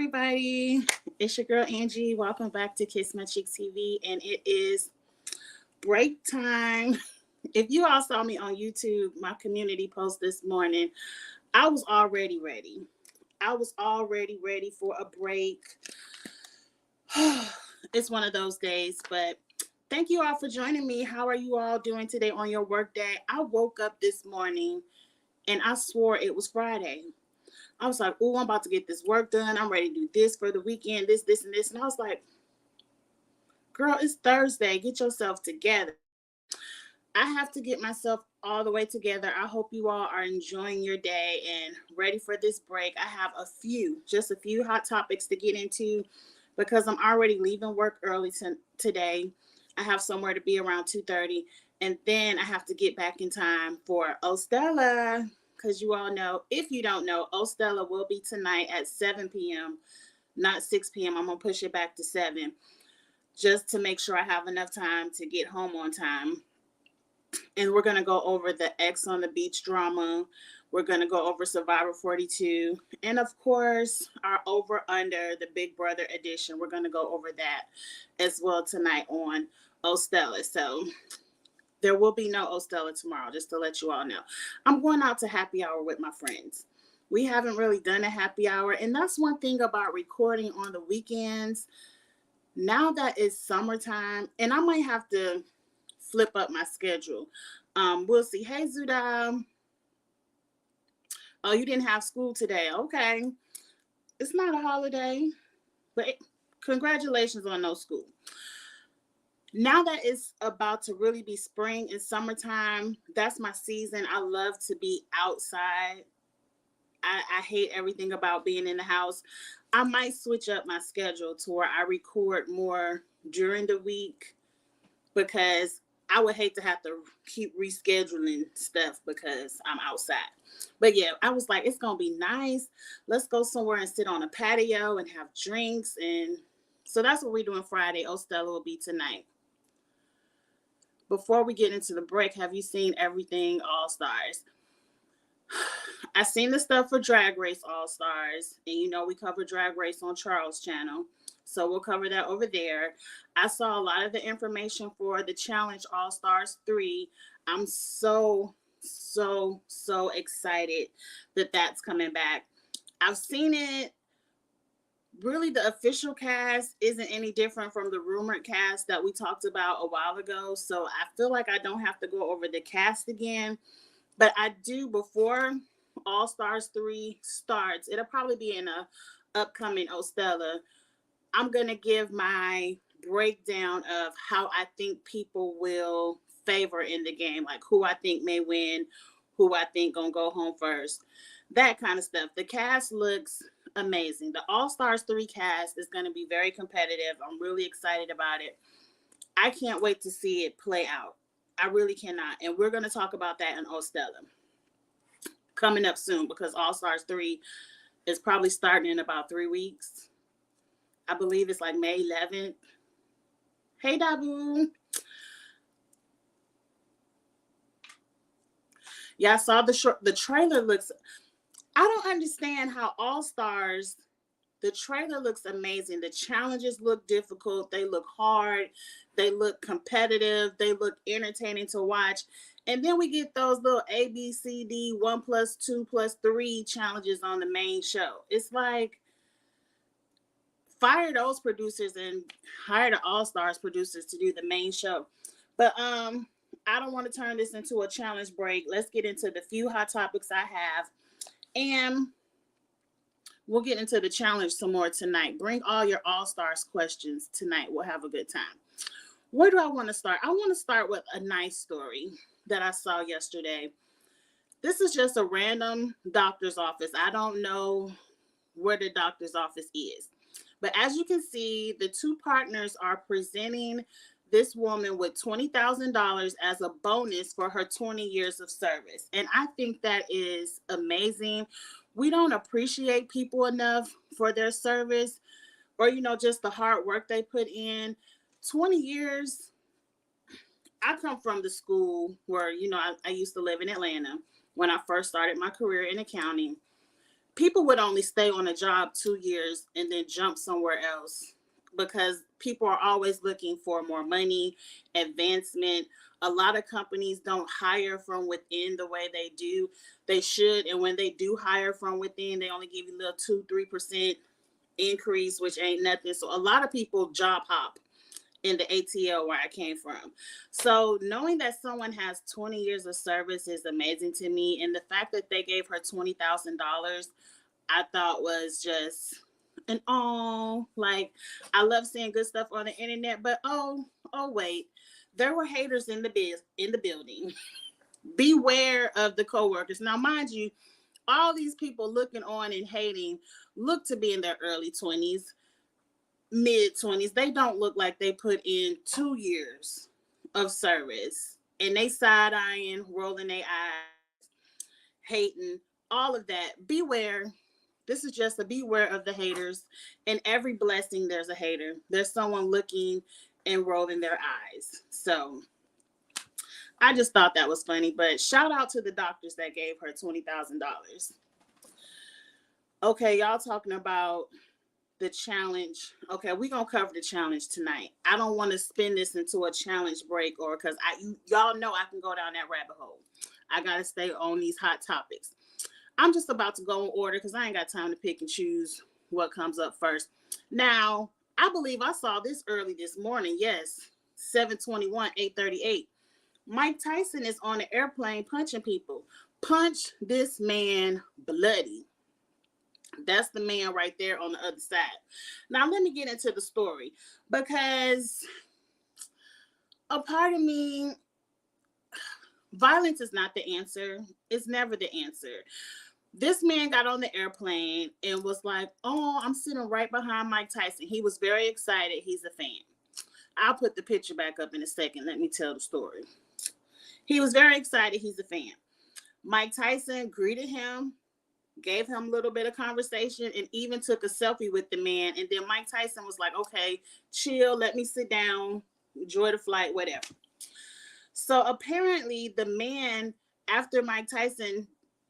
everybody. It's your girl Angie. Welcome back to Kiss My Cheek TV, and it is break time. If you all saw me on YouTube, my community post this morning, I was already ready. I was already ready for a break. It's one of those days, but thank you all for joining me. How are you all doing today on your work day? I woke up this morning and I swore it was Friday. I was like, oh, I'm about to get this work done. I'm ready to do this for the weekend, this, and this. And I was like, girl, it's Thursday. Get yourself together. I have to get myself all the way together. I hope you all are enjoying your day and ready for this break. I have just a few hot topics to get into because I'm already leaving work early today. I have somewhere to be around 2:30. And then I have to get back in time for Ostella. Because you all know, if you don't know, Ostella will be tonight at 7 p.m., not 6 p.m. I'm going to push it back to 7 just to make sure I have enough time to get home on time. And we're going to go over the X on the Beach drama. We're going to go over Survivor 42. And of course, our over under the Big Brother edition. We're going to go over that as well tonight on Ostella. So there will be no Ostella tomorrow, just to let you all know. I'm going out to happy hour with my friends. We haven't really done a happy hour. And that's one thing about recording on the weekends. Now that it's summertime, and I might have to flip up my schedule. We'll see. Hey, Zuda. Oh, you didn't have school today. Okay. It's not a holiday, but congratulations on no school. Now that it's about to really be spring and summertime, that's my season. I love to be outside. I hate everything about being in the house. I might switch up my schedule to where I record more during the week because I would hate to have to keep rescheduling stuff because I'm outside. But yeah, I was like, it's going to be nice. Let's go somewhere and sit on a patio and have drinks. And so that's what we're doing Friday. Ostella will be tonight. Before we get into the break, have you seen everything All Stars? I seen the stuff for Drag Race All Stars, and you know we cover Drag Race on Charles' channel, so we'll cover that over there. I saw a lot of the information for the Challenge All Stars 3. I'm so excited that that's coming back. I've seen it. Really, the official cast isn't any different from the rumored cast that we talked about a while ago. So I feel like I don't have to go over the cast again. But I do, before All Stars 3 starts, it'll probably be in a upcoming Ostella. I'm going to give my breakdown of how I think people will favor in the game, like who I think may win, who I think going to go home first, that kind of stuff. The cast looks amazing. The All Stars 3 cast is going to be very competitive. I'm really excited about it. I can't wait to see it play out. I really cannot. And we're going to talk about that in Ostella coming up soon because All Stars 3 is probably starting in about 3 weeks. I believe it's like May 11th. Hey, Dabu. Yeah, I saw the trailer looks... I don't understand how All Stars... The trailer looks amazing. The challenges look difficult. They look hard. They look competitive. They look entertaining to watch. And then we get those little A, B, C, D, 1 plus 2 plus 3 challenges on the main show. It's like, fire those producers and hire the All Stars producers to do the main show. But I don't want to turn this into a challenge break. Let's get into the few hot topics I have. And we'll get into the challenge some more tonight. Bring all your All-Stars questions tonight. We'll have a good time. Where do I want to start? I want to start with a nice story that I saw yesterday. This is just a random doctor's office. I don't know where the doctor's office is. But as you can see, the two partners are presenting this woman with $20,000 as a bonus for her 20 years of service. And I think that is amazing. We don't appreciate people enough for their service or, just the hard work they put in. 20 years. I come from the school where, I used to live in Atlanta when I first started my career in accounting. people would only stay on a job 2 years and then jump somewhere else because people are always looking for more money, advancement. A lot of companies don't hire from within the way they should. And when they do hire from within, they only give you a little 2-3% increase, which ain't nothing. So a lot of people job hop in the ATL where I came from. So knowing that someone has 20 years of service is amazing to me. And the fact that they gave her $20,000, I thought was just an like, I love seeing good stuff on the internet, but wait, there were haters in the building. Beware of the coworkers. Now, mind you, all these people looking on and hating look to be in their early 20s, mid 20s. They don't look like they put in 2 years of service, and they side eyeing, rolling their eyes, hating, all of that. Beware. This is just a beware of the haters. In every blessing, there's a hater. There's someone looking and rolling their eyes. So I just thought that was funny. But shout out to the doctors that gave her $20,000. Okay, y'all talking about the challenge. Okay, we're gonna cover the challenge tonight. I don't want to spin this into a challenge break, or because y'all know I can go down that rabbit hole. I gotta stay on these hot topics. I'm just about to go in order because I ain't got time to pick and choose what comes up first. Now, I believe I saw this early this morning. Yes, 7:21, 8:38. Mike Tyson is on an airplane punching people. Punch this man bloody. That's the man right there on the other side. Now, let me get into the story because a part of me, violence is not the answer. It's never the answer. This man got on the airplane and was like, oh, I'm sitting right behind Mike Tyson. He was very excited. He's a fan. I'll put the picture back up in a second. Let me tell the story. He was very excited. He's a fan. Mike Tyson greeted him, gave him a little bit of conversation, and even took a selfie with the man. And then Mike Tyson was like, okay, chill, let me sit down, enjoy the flight, whatever. So apparently the man, after Mike Tyson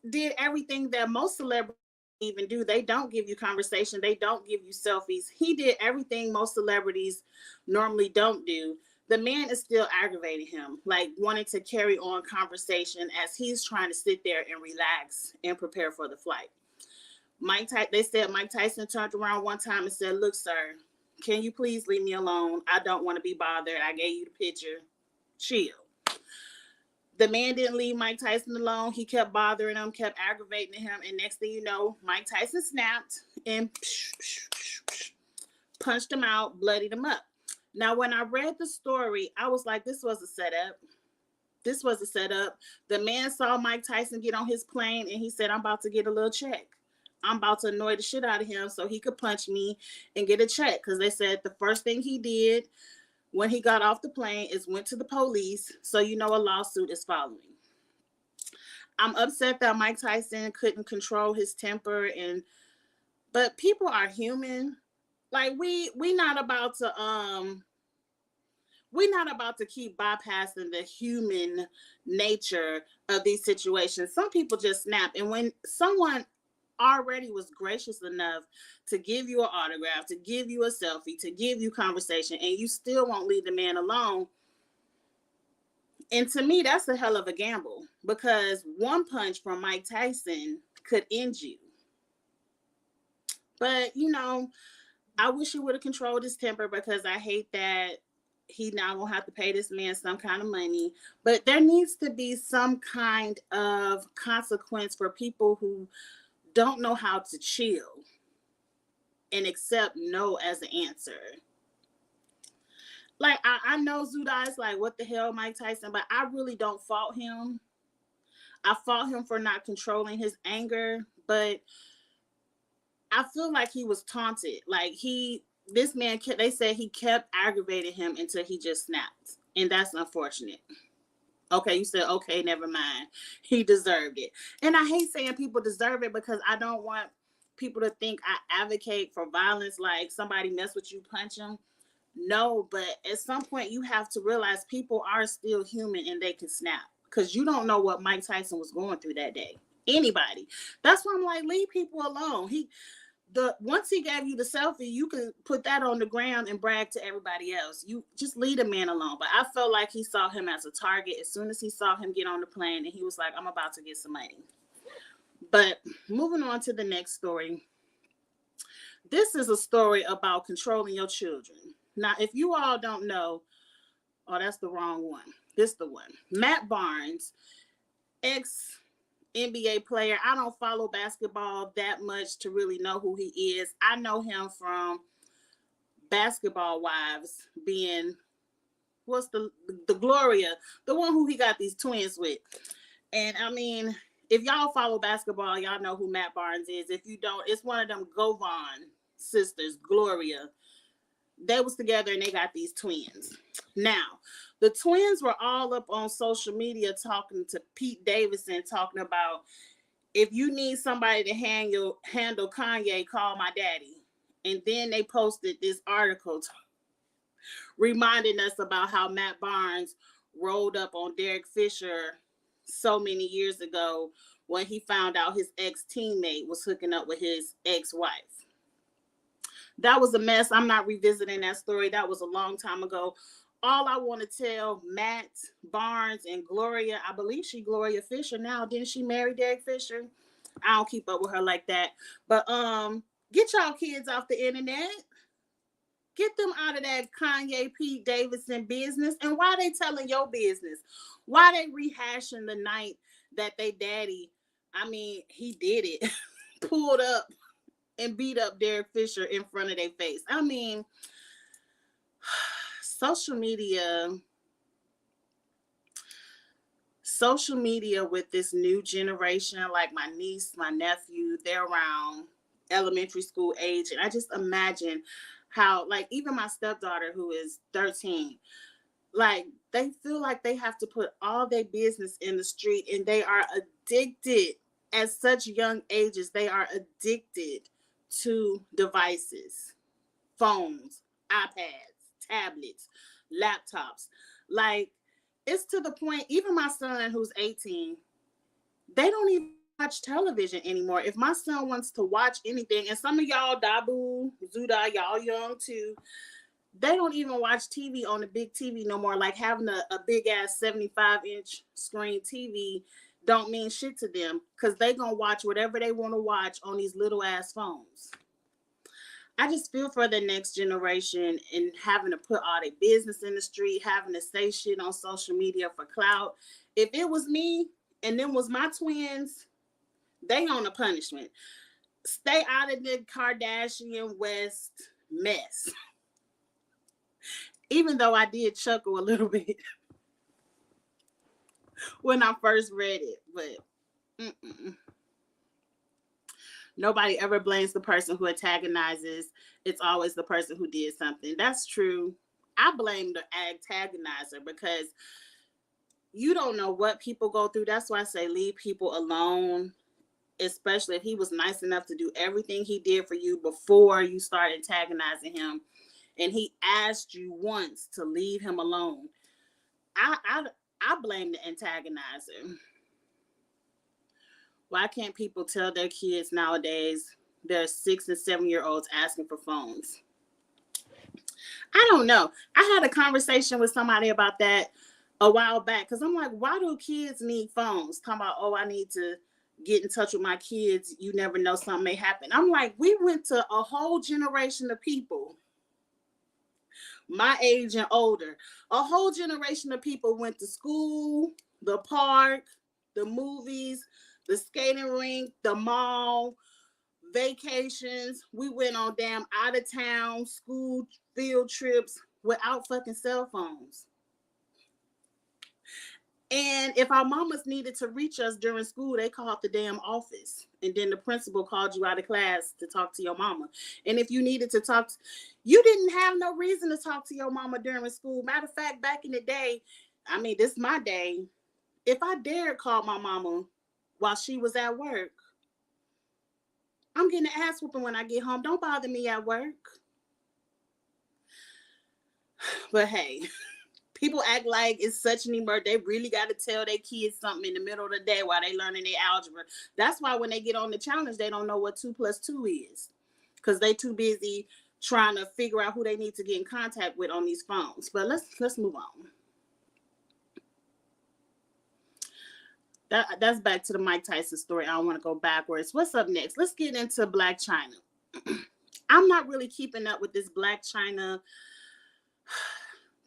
did everything that most celebrities even do, they don't give you conversation, they don't give you selfies. He did everything most celebrities normally don't do. The man is still aggravating him, like wanting to carry on conversation as he's trying to sit there and relax and prepare for the flight. They said Mike Tyson turned around one time and said, look, sir, can you please leave me alone? I don't want to be bothered. I gave you the picture. Chill. The man didn't leave Mike Tyson alone. He kept bothering him, kept aggravating him. And next thing you know, Mike Tyson snapped and punched him out, bloodied him up. Now, when I read the story, I was like, this was a setup. This was a setup. The man saw Mike Tyson get on his plane and he said, I'm about to get a little check. I'm about to annoy the shit out of him so he could punch me and get a check. Because they said the first thing he did when he got off the plane is went to the police. So you know a lawsuit is following. I'm upset that Mike Tyson couldn't control his temper, but people are human. Like we're not about to keep bypassing the human nature of these situations. Some people just snap. And when someone already was gracious enough to give you an autograph, to give you a selfie, to give you conversation, and you still won't leave the man alone. And to me, that's a hell of a gamble because one punch from Mike Tyson could end you. But, I wish he would have controlled his temper because I hate that he now gonna have to pay this man some kind of money. But there needs to be some kind of consequence for people who don't know how to chill and accept no as an answer. Like, I know Zudai's like, what the hell, Mike Tyson? But I really don't fault him. I fault him for not controlling his anger, but I feel like he was taunted. Like this man, they said he kept aggravating him until he just snapped. And that's unfortunate. Okay, you said, okay, never mind. He deserved it. And I hate saying people deserve it because I don't want people to think I advocate for violence, like somebody mess with you, punch them. No, but at some point you have to realize people are still human and they can snap because you don't know what Mike Tyson was going through that day. Anybody. That's why I'm like, leave people alone. Once he gave you the selfie, you can put that on the ground and brag to everybody else. You just leave the man alone. But I felt like he saw him as a target as soon as he saw him get on the plane, and he was like, I'm about to get some money. But moving on to the next story. This is a story about controlling your children. Now, if you all don't know, oh, that's the wrong one. This the one. Matt Barnes, ex NBA player. I don't follow basketball that much to really know who he is. I know him from Basketball Wives, being what's the Gloria, the one who he got these twins with. And I mean, if y'all follow basketball, y'all know who Matt Barnes is. If you don't, it's one of them Govan sisters, Gloria. They was together and they got these twins. Now, the twins were all up on social media talking to Pete Davidson, talking about, if you need somebody to handle Kanye, call my daddy. And then they posted this article reminding us about how Matt Barnes rolled up on Derek Fisher so many years ago when he found out his ex-teammate was hooking up with his ex-wife. That was a mess. I'm not revisiting that story. That was a long time ago. All I want to tell Matt Barnes and Gloria, I believe she Gloria Fisher now. Didn't she marry Derek Fisher? I don't keep up with her like that. But get y'all kids off the internet. Get them out of that Kanye Pete Davidson business. And why they telling your business? Why they rehashing the night that they daddy, I mean, he did it, pulled up and beat up Derek Fisher in front of their face. I mean, social media with this new generation, like my niece, my nephew, they're around elementary school age. And I just imagine how, like, even my stepdaughter who is 13, like, they feel like they have to put all their business in the street, and they are addicted at such young ages. They are addicted to devices, phones, iPads, tablets, laptops. Like, it's to the point, even my son who's 18, they don't even watch television anymore. If my son wants to watch anything, and some of y'all, Dabu, Zuda, y'all young too, they don't even watch TV on the big TV no more. Like, having a big ass 75-inch screen TV don't mean shit to them, because they gonna watch whatever they want to watch on these little ass phones. I just feel for the next generation and having to put all their business in the street, having to say shit on social media for clout. If it was me and them was my twins, they on a punishment. Stay out of the Kardashian West mess. Even though I did chuckle a little bit when I first read it, but nobody ever blames the person who antagonizes. It's always the person who did something. That's true. I blame the antagonizer, because you don't know what people go through. That's why I say leave people alone, especially if he was nice enough to do everything he did for you before you start antagonizing him, and he asked you once to leave him alone. I blame the antagonizer. Why can't people tell their kids nowadays, they're 6 and 7-year-olds asking for phones? I don't know. I had a conversation with somebody about that a while back, because I'm like, why do kids need phones? Talking about, oh, I need to get in touch with my kids. You never know, something may happen. I'm like, we went to a whole generation of people, my age and older. A whole generation of people went to school, the park, the movies, the skating rink, the mall, vacations. We went on damn out of town school field trips without fucking cell phones. And if our mamas needed to reach us during school, they called the damn office. And then the principal called you out of class to talk to your mama. And if you needed to talk, you didn't have no reason to talk to your mama during school. Matter of fact, back in the day, I mean, this is my day. If I dared call my mama while she was at work, I'm getting an ass whooping when I get home. Don't bother me at work. But hey, People act like it's such an emergency. They really got to tell their kids something in the middle of the day while they learning their algebra. That's why when they get on the challenge, they don't know what 2 plus 2 is, because they too busy trying to figure out who they need to get in contact with on these phones. But let's move on. That's back to the Mike Tyson story. I don't want to go backwards. What's up next? Let's get into Blac Chyna. I'm not really keeping up with this Blac Chyna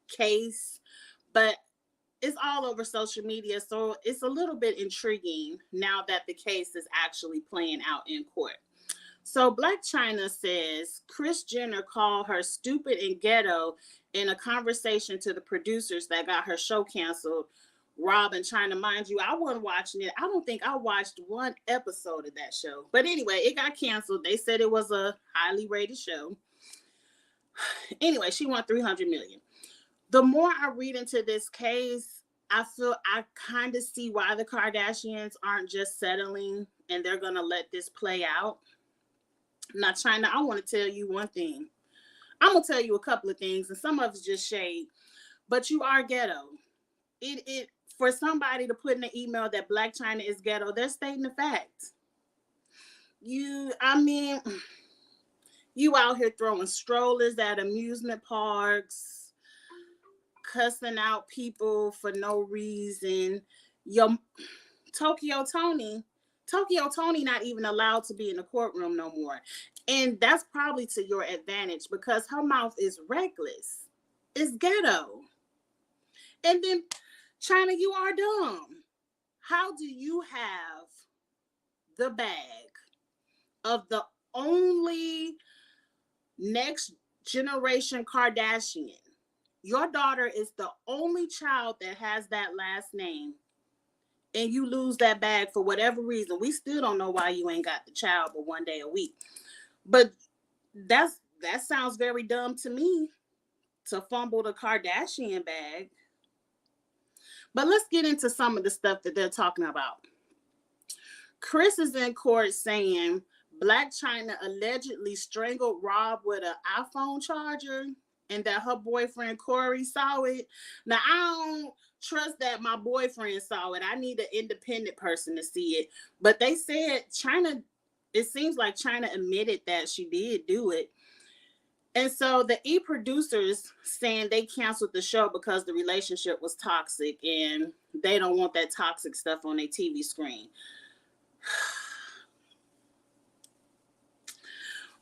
case, but it's all over social media, so it's a little bit intriguing now that the case is actually playing out in court. So Blac Chyna says Kris Jenner called her stupid and ghetto in a conversation to the producers that got her show canceled. Rob and Chyna, mind you, I wasn't watching it. I don't think I watched one episode of that show. But anyway, it got canceled. They said it was a highly rated show. Anyway, she won $300 million. The more I read into this case, I feel I kind of see why the Kardashians aren't just settling and they're going to let this play out. Now, Chyna, I want to tell you one thing. I'm going to tell you a couple of things, and some of it's just shade, but you are ghetto. It for somebody to put in the email that Blac Chyna is ghetto, they're stating the fact. You out here throwing strollers at amusement parks, cussing out people for no reason. Your Tokyo Tony not even allowed to be in the courtroom no more. And that's probably to your advantage because her mouth is reckless. It's ghetto. And then, Chyna, you are dumb. How do you have the bag of the only next generation Kardashian? Your daughter is the only child that has that last name, and you lose that bag for whatever reason. We still don't know why you ain't got the child but one day a week. But that sounds very dumb to me, to fumble the Kardashian bag. But let's get into some of the stuff that they're talking about. Kris is in court saying Blac Chyna allegedly strangled Rob with an iPhone charger and that her boyfriend Corey saw it. Now, I don't trust that my boyfriend saw it. I need an independent person to see it. But they said it seems like Chyna admitted that she did do it. And so the producers saying they canceled the show because the relationship was toxic and they don't want that toxic stuff on their TV screen.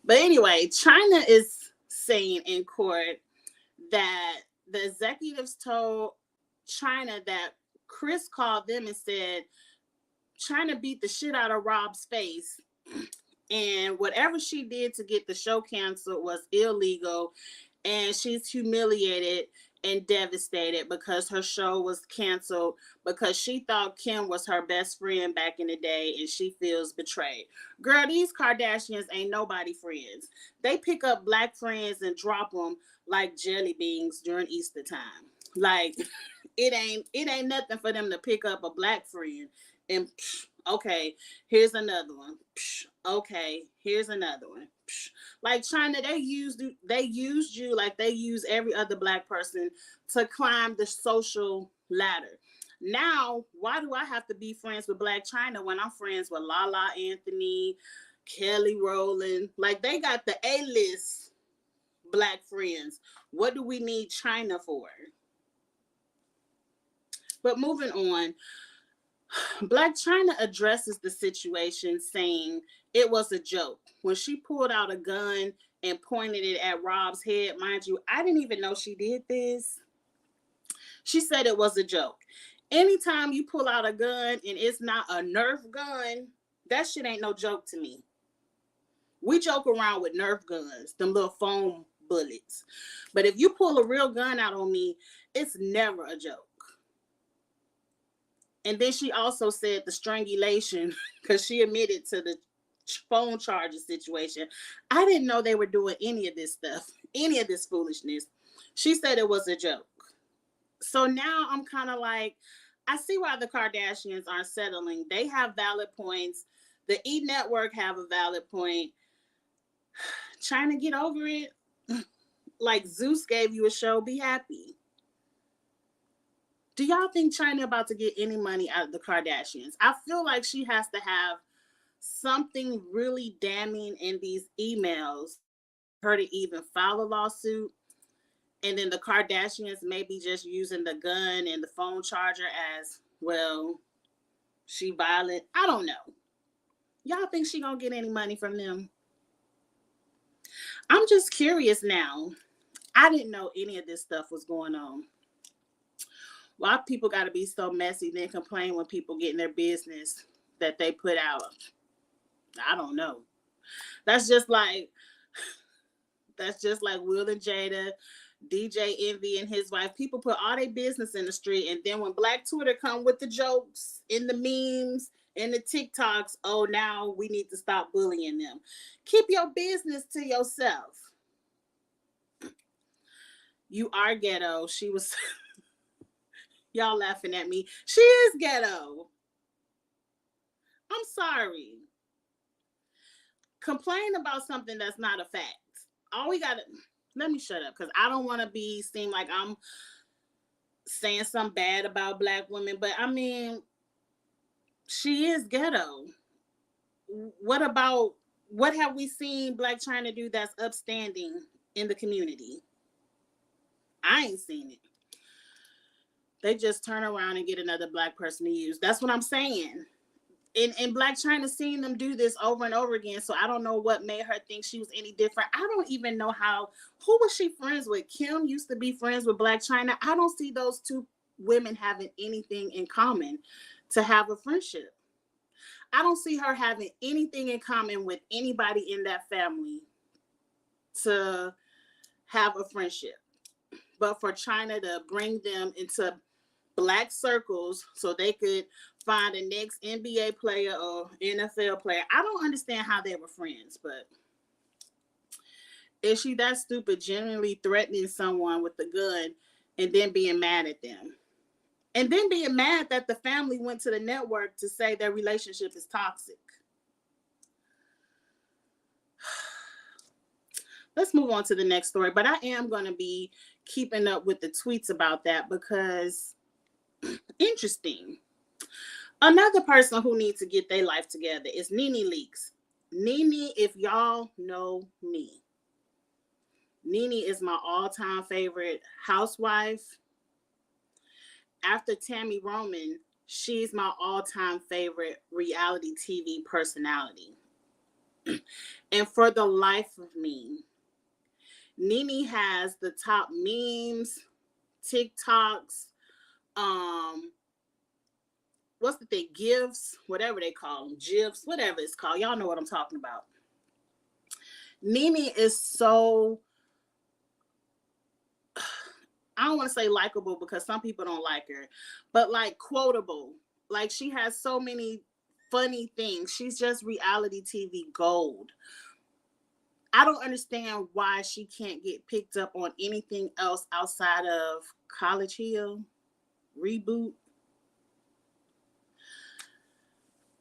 But anyway, Chyna is saying in court that the executives told Chyna that Kris called them and said Chyna beat the shit out of Rob's face. And whatever she did to get the show canceled was illegal. And she's humiliated and devastated because her show was canceled because she thought Kim was her best friend back in the day and she feels betrayed. Girl, these Kardashians ain't nobody friends. They pick up black friends and drop them like jelly beans during Easter time. Like, it ain't nothing for them to pick up a black friend and okay, here's another one. Okay, here's another one. Like Chyna, they used you like they use every other black person to climb the social ladder. Now, why do I have to be friends with Blac Chyna when I'm friends with Lala Anthony, Kelly Rowland? Like, they got the A-list black friends. What do we need Chyna for? But moving on, Blac Chyna addresses the situation saying it was a joke. When she pulled out a gun and pointed it at Rob's head, mind you, I didn't even know she did this. She said it was a joke. Anytime you pull out a gun and it's not a Nerf gun, that shit ain't no joke to me. We joke around with Nerf guns, them little foam bullets. But if you pull a real gun out on me, it's never a joke. And then she also said the strangulation, because she admitted to the phone charger situation. I didn't know they were doing any of this stuff, any of this foolishness. She said it was a joke. So now I'm kind of like, I see why the Kardashians aren't settling. They have valid points. The E! Network have a valid point. Chyna, get over it. Like Zeus gave you a show, be happy. Do y'all think Chyna about to get any money out of the Kardashians? I feel like she has to have something really damning in these emails for her to even file a lawsuit. And then the Kardashians may be just using the gun and the phone charger as, well, she violent. I don't know. Y'all think she gonna get any money from them? I'm just curious now. I didn't know any of this stuff was going on. Why people got to be so messy then complain when people get in their business that they put out? I don't know. That's just like Will and Jada, DJ Envy and his wife. People put all their business in the street, and then when Black Twitter come with the jokes and the memes and the TikToks, oh, now we need to stop bullying them. Keep your business to yourself. You are ghetto. She was... Y'all laughing at me. She is ghetto. I'm sorry. Complain about something that's not a fact. All we got to... Let me shut up, because I don't want to seem like I'm saying something bad about Black women, but I mean, she is ghetto. What have we seen Blac Chyna do that's upstanding in the community? I ain't seen it. They just turn around and get another Black person to use. That's what I'm saying. And Blac Chyna seen them do this over and over again, so I don't know what made her think she was any different. I don't even know who was she friends with? Kim used to be friends with Blac Chyna. I don't see those two women having anything in common to have a friendship. I don't see her having anything in common with anybody in that family to have a friendship. But for Chyna to bring them into Black circles so they could find the next NBA player or NFL player. I don't understand how they were friends, but is she that stupid, genuinely threatening someone with a gun and then being mad at them? And then being mad that the family went to the network to say their relationship is toxic. Let's move on to the next story, but I am going to be keeping up with the tweets about that because interesting. Another person who needs to get their life together is Nene Leakes. Nene, if y'all know me, Nene is my all-time favorite housewife. After Tammy Roman, she's my all-time favorite reality TV personality. And for the life of me, Nene has the top memes, TikToks, what's the thing? GIFs, whatever they call them, GIFs, whatever it's called. Y'all know what I'm talking about. Nene is so, I don't want to say likable because some people don't like her, but like quotable. Like she has so many funny things. She's just reality TV gold. I don't understand why she can't get picked up on anything else outside of College Hill, Reboot.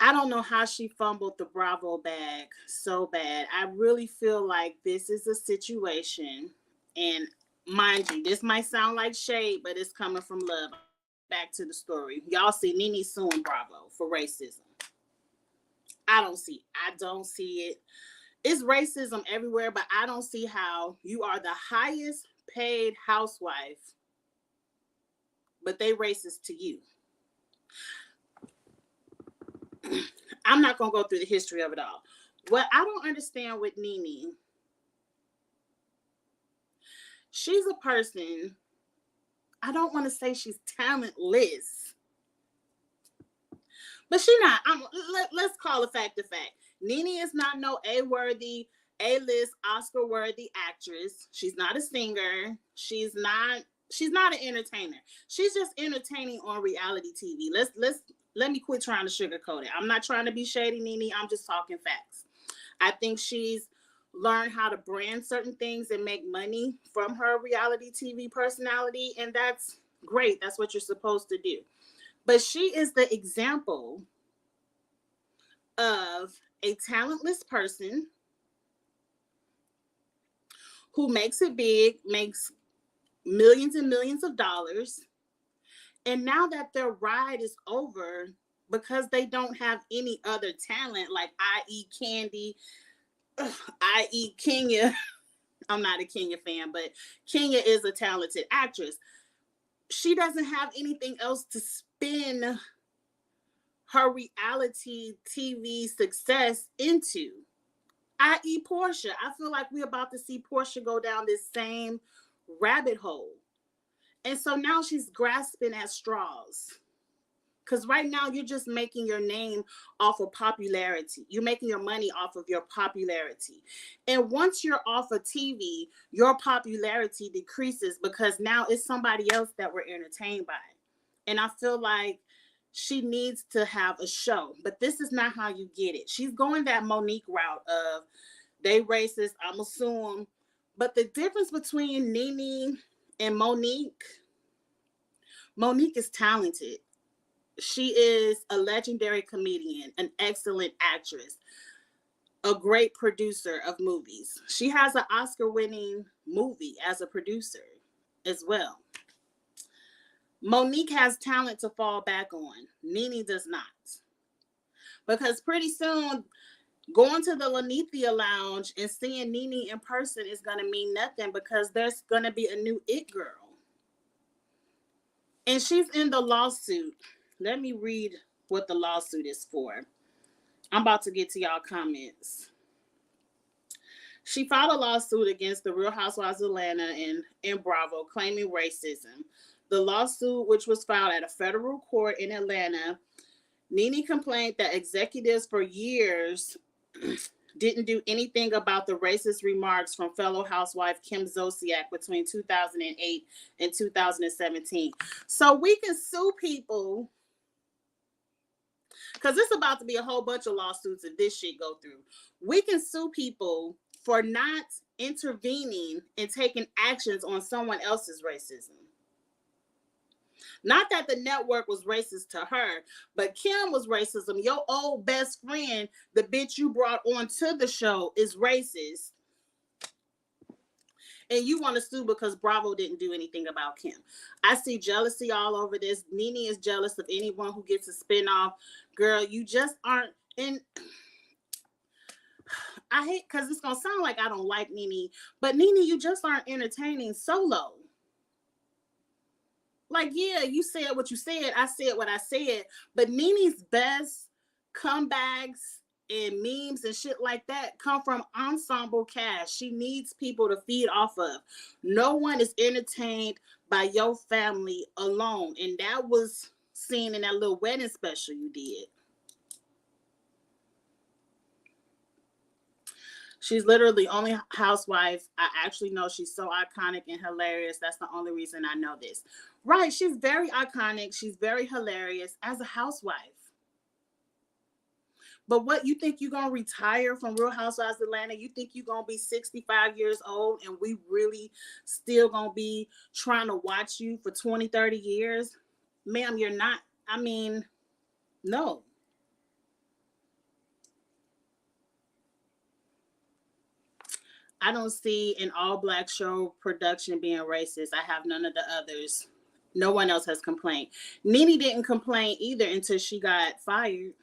I don't know how she fumbled the Bravo bag so bad. I really feel like this is a situation, and mind you, this might sound like shade, but it's coming from love. Back to the story. Y'all see Nene suing Bravo for racism. I don't see it. It's racism everywhere, but I don't see how you are the highest paid housewife, but they racist to you. I'm not going to go through the history of it all. What I don't understand with Nene, she's a person, I don't want to say she's talentless, but she's not. Let's call a fact a fact. Nene is not no A-worthy, A-list, Oscar-worthy actress. She's not a singer. She's not an entertainer. She's just entertaining on reality TV. Let me quit trying to sugarcoat it. I'm not trying to be shady, Nene. I'm just talking facts. I think she's learned how to brand certain things and make money from her reality TV personality, and that's great. That's what you're supposed to do. But she is the example of a talentless person who makes it big, makes millions and millions of dollars, And now that their ride is over, because they don't have any other talent, like i.e. Candy, i.e. Kenya. I'm not a Kenya fan, but Kenya is a talented actress. She doesn't have anything else to spin her reality TV success into, i.e. Portia. I feel like we're about to see Portia go down this same rabbit hole. And so now she's grasping at straws. Because right now you're just making your name off of popularity. You're making your money off of your popularity. And once you're off of TV, your popularity decreases because now it's somebody else that we're entertained by. And I feel like she needs to have a show. But this is not how you get it. She's going that Monique route of they racist, I'm assuming. But the difference between Nene and Monique is talented. She is a legendary comedian, an excellent actress, a great producer of movies. She has an Oscar-winning movie as a producer as well. Monique has talent to fall back on. Nene does not. Because pretty soon, going to the Lanithia Lounge and seeing Nene in person is going to mean nothing because there's going to be a new It Girl. And she's in the lawsuit. Let me read what the lawsuit is for. I'm about to get to y'all comments. She filed a lawsuit against the Real Housewives of Atlanta and Bravo, claiming racism. The lawsuit, which was filed at a federal court in Atlanta, Nene complained that executives for years didn't do anything about the racist remarks from fellow housewife Kim Zolciak between 2008 and 2017. So we can sue people, because it's about to be a whole bunch of lawsuits if this shit go through. We can sue people for not intervening and taking actions on someone else's racism. Not that the network was racist to her, but Kim was racism. Your old best friend, the bitch you brought onto the show, is racist. And you want to sue because Bravo didn't do anything about Kim. I see jealousy all over this. Nene is jealous of anyone who gets a spinoff. Girl, you just aren't in. I hate, because it's going to sound like I don't like Nene, but Nene, you just aren't entertaining solo. Like, yeah, you said what you said. I said what I said. But Nene's best comebacks and memes and shit like that come from ensemble cast. She needs people to feed off of. No one is entertained by your family alone. And that was seen in that little wedding special you did. She's literally the only housewife I actually know. She's so iconic and hilarious. That's the only reason I know this. Right, she's very iconic. She's very hilarious as a housewife. But what, you think you're going to retire from Real Housewives of Atlanta? You think you're going to be 65 years old and we really still going to be trying to watch you for 20, 30 years? Ma'am, you're not. I mean, no. I don't see an all-Black show production being racist. I have none of the others. No one else has complained. Nene didn't complain either until she got fired.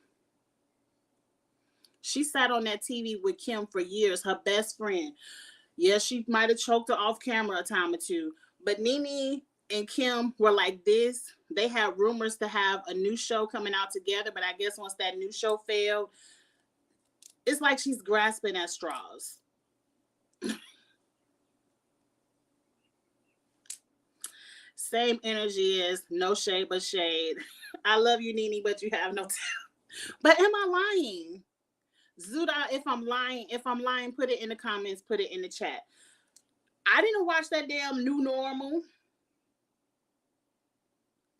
She sat on that TV with Kim for years, her best friend. Yes, she might have choked her off camera a time or two, but Nene and Kim were like this. They had rumors to have a new show coming out together, but I guess once that new show failed, it's like she's grasping at straws. Same energy as no shade but shade. I love you, Nene, but you have no talent. But am I lying? Zuda, if I'm lying, put it in the comments, put it in the chat. I didn't watch that damn New Normal.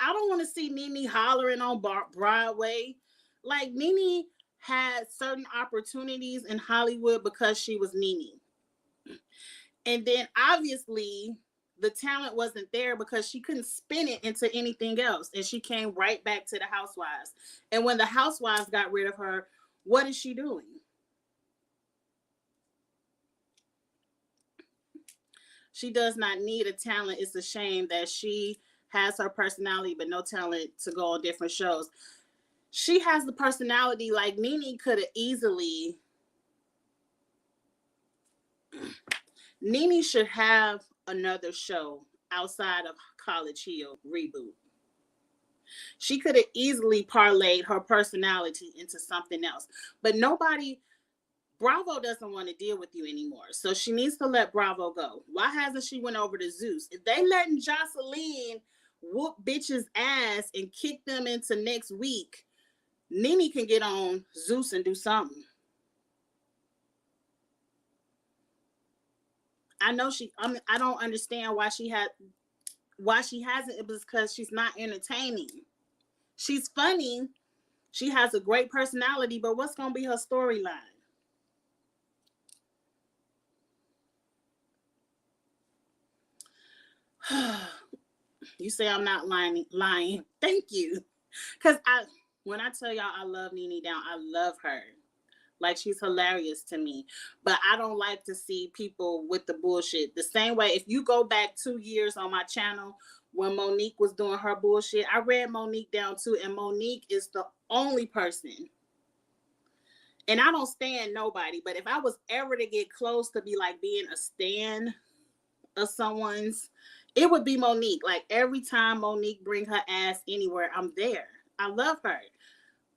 I don't want to see Nene hollering on Broadway. Like, Nene had certain opportunities in Hollywood because she was Nene. And then obviously the talent wasn't there because she couldn't spin it into anything else. And she came right back to the Housewives. And when the Housewives got rid of her, what is she doing? She does not need a talent. It's a shame that she has her personality but no talent to go on different shows. She has the personality. Like, Nene could have easily, Nene should have another show outside of College Hill reboot. She could have easily parlayed her personality into something else. But nobody, Bravo doesn't want to deal with you anymore. So she needs to let Bravo go. Why hasn't she went over to Zeus? If they letting Jocelyn whoop bitches' ass and kick them into next week, Nene can get on Zeus and do something. I know I don't understand why she hasn't. It was because she's not entertaining. She's funny. She has a great personality, but what's going to be her storyline? You say I'm not lying. Thank you. Because when I tell y'all I love Nene Down, I love her. Like, she's hilarious to me. But I don't like to see people with the bullshit. The same way, if you go back 2 years on my channel when Monique was doing her bullshit, I read Monique down too, and Monique is the only person. And I don't stand nobody, but if I was ever to get close to be like being a stan of someone's, it would be Monique. Like, every time Monique bring her ass anywhere, I'm there. I love her.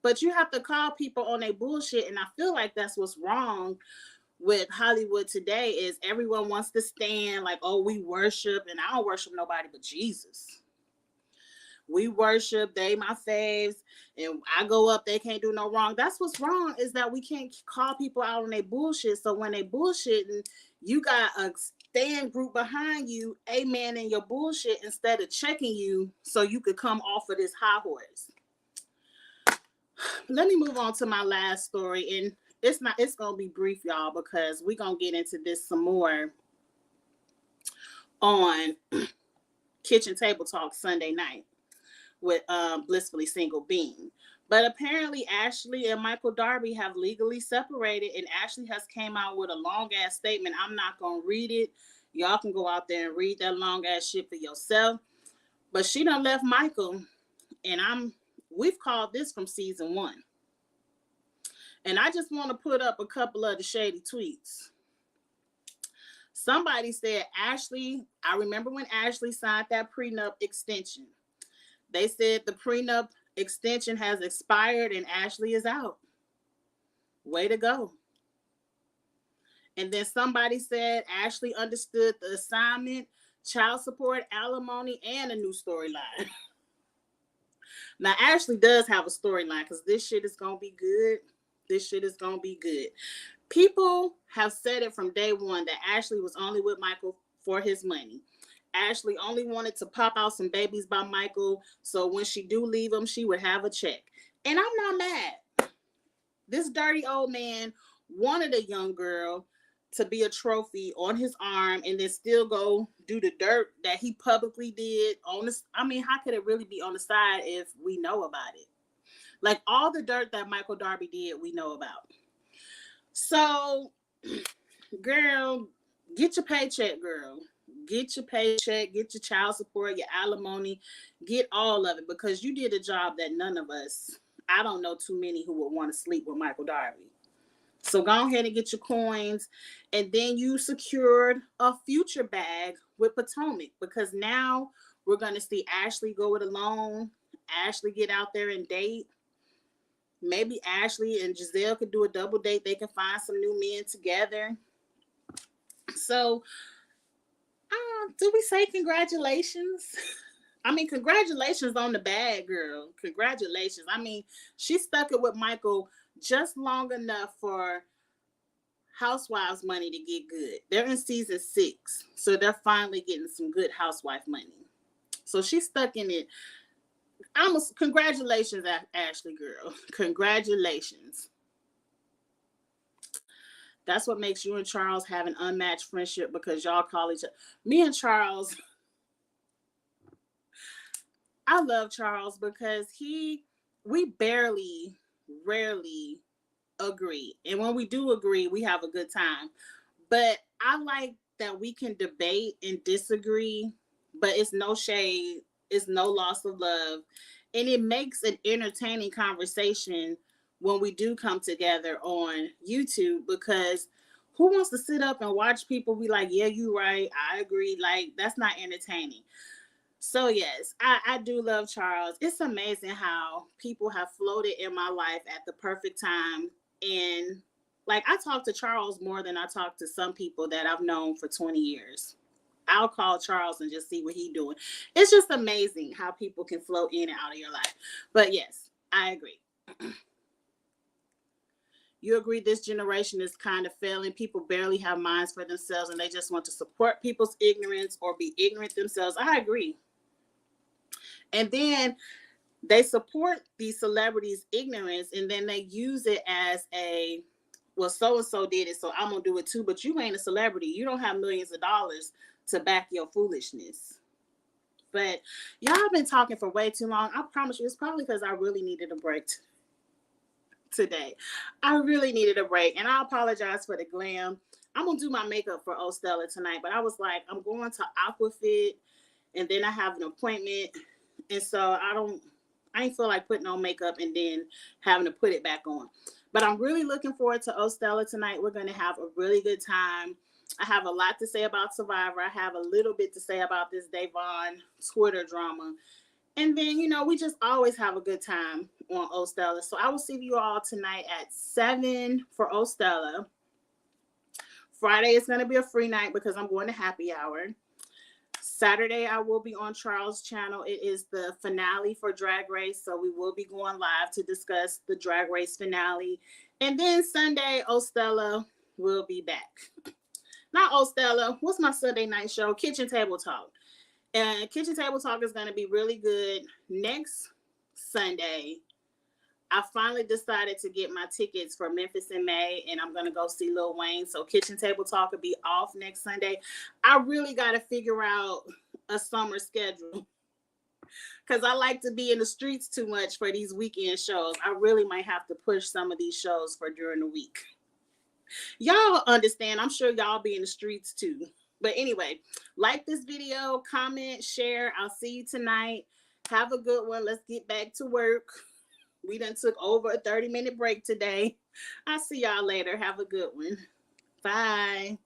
But you have to call people on their bullshit, and I feel like that's what's wrong with Hollywood today is everyone wants to stand like, oh, we worship, and I don't worship nobody but Jesus. We worship, they my faves, and I go up, they can't do no wrong. That's what's wrong, is that we can't call people out on their bullshit. So when they bullshitting, you got a stand group behind you, amen, in your bullshit, instead of checking you so you could come off of this high horse. Let me move on to my last story, and it's gonna be brief, y'all, because we're gonna get into this some more on Kitchen Table Talk Sunday night with Blissfully Single Bean. But apparently Ashley and Michael Darby have legally separated, and Ashley has came out with a long ass statement. I'm not gonna read it. Y'all can go out there and read that long ass shit for yourself. But she done left Michael, and we've called this from season 1. And I just want to put up a couple of the shady tweets. Somebody said, Ashley, I remember when Ashley signed that prenup extension. They said the prenup extension has expired and Ashley is out. Way to go. And then somebody said Ashley understood the assignment, child support, alimony, and a new storyline. Now, Ashley does have a storyline because this shit is going to be good. This shit is going to be good. People have said it from day one that Ashley was only with Michael for his money. Ashley only wanted to pop out some babies by Michael, so when she do leave him, she would have a check. And I'm not mad. This dirty old man wanted a young girl to be a trophy on his arm and then still go do the dirt that he publicly did on this. I mean, how could it really be on the side if we know about it? Like, all the dirt that Michael Darby did, we know about. So, girl, get your paycheck, girl. Get your paycheck, get your child support, your alimony, get all of it, because you did a job that none of us, I don't know too many who would want to sleep with Michael Darby. So go ahead and get your coins. And then you secured a future bag with Potomac, because now we're going to see Ashley go it alone. Ashley get out there and date. Maybe Ashley and Giselle could do a double date. They can find some new men together. So, do we say congratulations? I mean, congratulations on the bag, girl. Congratulations. I mean, she stuck it with Michael just long enough for Housewives money to get good. They're in season 6, so they're finally getting some good housewife money. So she stuck in it. Congratulations, Ashley, girl. Congratulations. That's what makes you and Charles have an unmatched friendship, because y'all call each other. Me and Charles, I love Charles because we rarely agree. And when we do agree, we have a good time. But I like that we can debate and disagree, but it's no shade It's no loss of love. And it makes an entertaining conversation when we do come together on YouTube, because who wants to sit up and watch people be like, yeah, you right, I agree. Like, that's not entertaining. So yes, I do love Charles. It's amazing how people have floated in my life at the perfect time. And like, I talk to Charles more than I talk to some people that I've known for 20 years. I'll call Charles and just see what he's doing. It's just amazing how people can float in and out of your life. But yes, I agree. You agree this generation is kind of failing. People barely have minds for themselves and they just want to support people's ignorance or be ignorant themselves. I agree. And then they support these celebrities' ignorance and then they use it as a, well, so and so did it, so I'm gonna do it too. But you ain't a celebrity. You don't have millions of dollars to back your foolishness. But y'all have been talking for way too long. I promise you, it's probably because I really needed a break today. I really needed a break, and I apologize for the glam. I'm gonna do my makeup for Ostella tonight, but I was like, I'm going to Aquafit, and then I have an appointment, and so I ain't feel like putting on makeup and then having to put it back on. But I'm really looking forward to Ostella tonight. We're gonna have a really good time. I have a lot to say about Survivor. I have a little bit to say about this Davon Twitter drama. And then, we just always have a good time on Ostella. So I will see you all tonight at 7 for Ostella. Friday is going to be a free night because I'm going to happy hour. Saturday, I will be on Charles' channel. It is the finale for Drag Race. So we will be going live to discuss the Drag Race finale. And then Sunday, Ostella will be back. Not Ostella. What's my Sunday night show? Kitchen Table Talk. And Kitchen Table Talk is going to be really good next Sunday. I finally decided to get my tickets for Memphis in May, and I'm going to go see Lil Wayne. So Kitchen Table Talk will be off next Sunday. I really got to figure out a summer schedule because I like to be in the streets too much for these weekend shows. I really might have to push some of these shows for during the week. Y'all understand. I'm sure y'all be in the streets too. But anyway, like this video, comment, share. I'll see you tonight. Have a good one. Let's get back to work. We done took over a 30-minute break today. I'll see y'all later. Have a good one. Bye.